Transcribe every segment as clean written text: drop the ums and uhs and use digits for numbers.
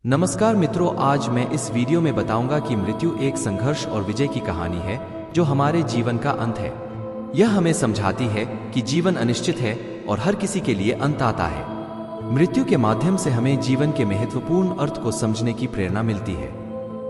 नमस्कार मित्रों, आज मैं इस वीडियो में बताऊंगा कि मृत्यु एक संघर्ष और विजय की कहानी है जो हमारे जीवन का अंत है। यह हमें समझाती है कि जीवन अनिश्चित है और हर किसी के लिए अंत आता है। मृत्यु के माध्यम से हमें जीवन के महत्वपूर्ण अर्थ को समझने की प्रेरणा मिलती है।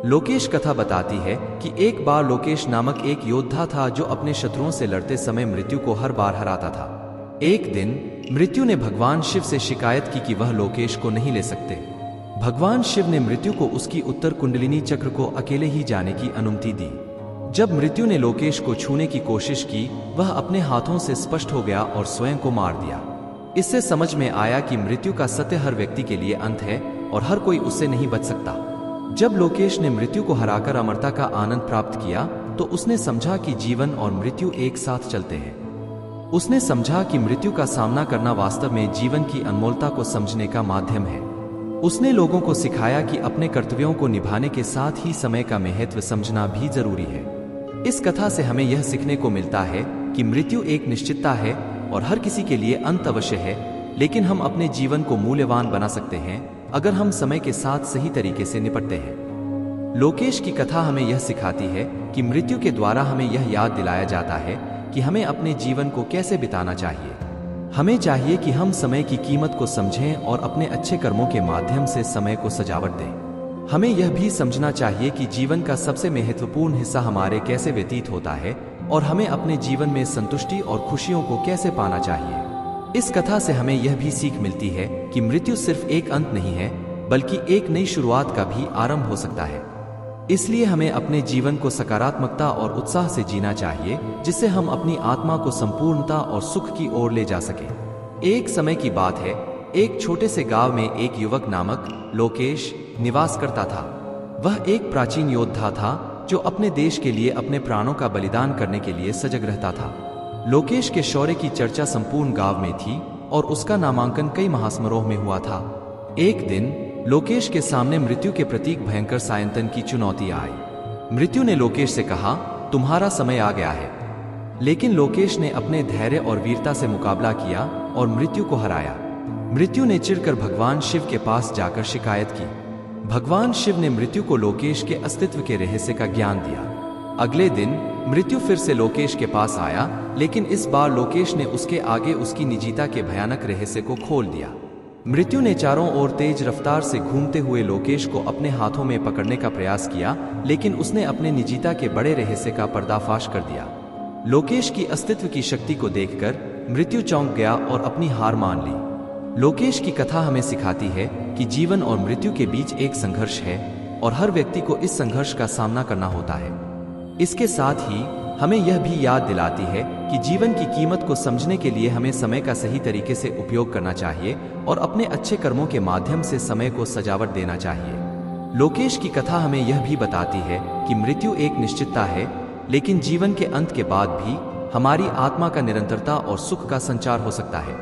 लोकेश कथा बताती है कि एक बार लोकेश नामक एक योद्धा था जो अपने शत्रुओं से लड़ते समय मृत्यु को हर बार हराता था। एक दिन मृत्यु ने भगवान शिव से शिकायत की कि वह लोकेश को नहीं ले सकते। भगवान शिव ने मृत्यु को उसकी उत्तर कुंडलिनी चक्र को अकेले ही जाने की अनुमति दी। जब मृत्यु ने लोकेश को छूने की कोशिश की, वह अपने हाथों से स्पष्ट हो गया और स्वयं को मार दिया। इससे समझ में आया कि मृत्यु का सत्य हर व्यक्ति के लिए अंत है और हर कोई उससे नहीं बच सकता। जब लोकेश ने मृत्यु को हराकर अमरता का आनंद प्राप्त किया तो उसने समझा कि जीवन और मृत्यु एक साथ चलते हैं। उसने समझा कि मृत्यु का सामना करना वास्तव में जीवन की अनमोलता को समझने का माध्यम है। उसने लोगों को सिखाया कि अपने कर्तव्यों को निभाने के साथ ही समय का महत्व समझना भी जरूरी है। इस कथा से हमें यह सीखने को मिलता है कि मृत्यु एक निश्चितता है और हर किसी के लिए अंत अवश्य है, लेकिन हम अपने जीवन को मूल्यवान बना सकते हैं अगर हम समय के साथ सही तरीके से निपटते हैं। लोकेश की कथा हमें यह सिखाती है कि मृत्यु के द्वारा हमें यह याद दिलाया जाता है कि हमें अपने जीवन को कैसे बिताना चाहिए। हमें चाहिए कि हम समय की कीमत को समझें और अपने अच्छे कर्मों के माध्यम से समय को सजावट दें। हमें यह भी समझना चाहिए कि जीवन का सबसे महत्वपूर्ण हिस्सा हमारे कैसे व्यतीत होता है और हमें अपने जीवन में संतुष्टि और खुशियों को कैसे पाना चाहिए। इस कथा से हमें यह भी सीख मिलती है कि मृत्यु सिर्फ एक अंत नहीं है, बल्कि एक नई शुरुआत का भी आरंभ हो सकता है। इसलिए हमें अपने जीवन को सकारात्मकता और उत्साह से जीना चाहिए, जिससे हम अपनी आत्मा को संपूर्णता और सुख की ओर ले जा सकें। एक समय की बात है, एक छोटे से गांव में एक युवक नामक लोकेश निवास करता था। वह एक प्राचीन योद्धा था जो अपने देश के लिए अपने प्राणों का बलिदान करने के लिए सजग रहता था। लोकेश के शौर्य की चर्चा संपूर्ण गांव में थी और उसका नामांकन कई महासमारोह में हुआ था। एक दिन लोकेश के सामने मृत्यु के प्रतीक भयंकर सायंतन की चुनौती आई। मृत्यु ने लोकेश से कहा, तुम्हारा समय आ गया है। लेकिन लोकेश ने अपने धैर्य और वीरता से मुकाबला किया और मृत्यु को हराया। मृत्यु ने चिढ़कर भगवान शिव के पास जाकर शिकायत की। भगवान शिव ने मृत्यु को लोकेश के अस्तित्व के रहस्य का ज्ञान दिया। अगले दिन मृत्यु फिर से लोकेश के पास आया, लेकिन इस बार लोकेश ने उसके आगे उसकी निजीता के भयानक रहस्य को खोल दिया। मृत्यु ने चारों ओर तेज रफ्तार से घूमते हुए लोकेश को अपने हाथों में पकड़ने का प्रयास किया, लेकिन उसने अपने निजीता के बड़े रहस्य का पर्दाफाश कर दिया। लोकेश की अस्तित्व की शक्ति को देखकर मृत्यु चौंक गया और अपनी हार मान ली। लोकेश की कथा हमें सिखाती है कि जीवन और मृत्यु के बीच एक संघर्ष है और हर व्यक्ति को इस संघर्ष का सामना करना होता है। इसके साथ ही हमें यह भी याद दिलाती है कि जीवन की कीमत को समझने के लिए हमें समय का सही तरीके से उपयोग करना चाहिए और अपने अच्छे कर्मों के माध्यम से समय को सजावट देना चाहिए। लोकेश की कथा हमें यह भी बताती है कि मृत्यु एक निश्चितता है, लेकिन जीवन के अंत के बाद भी हमारी आत्मा का निरंतरता और सुख का संचार हो सकता है।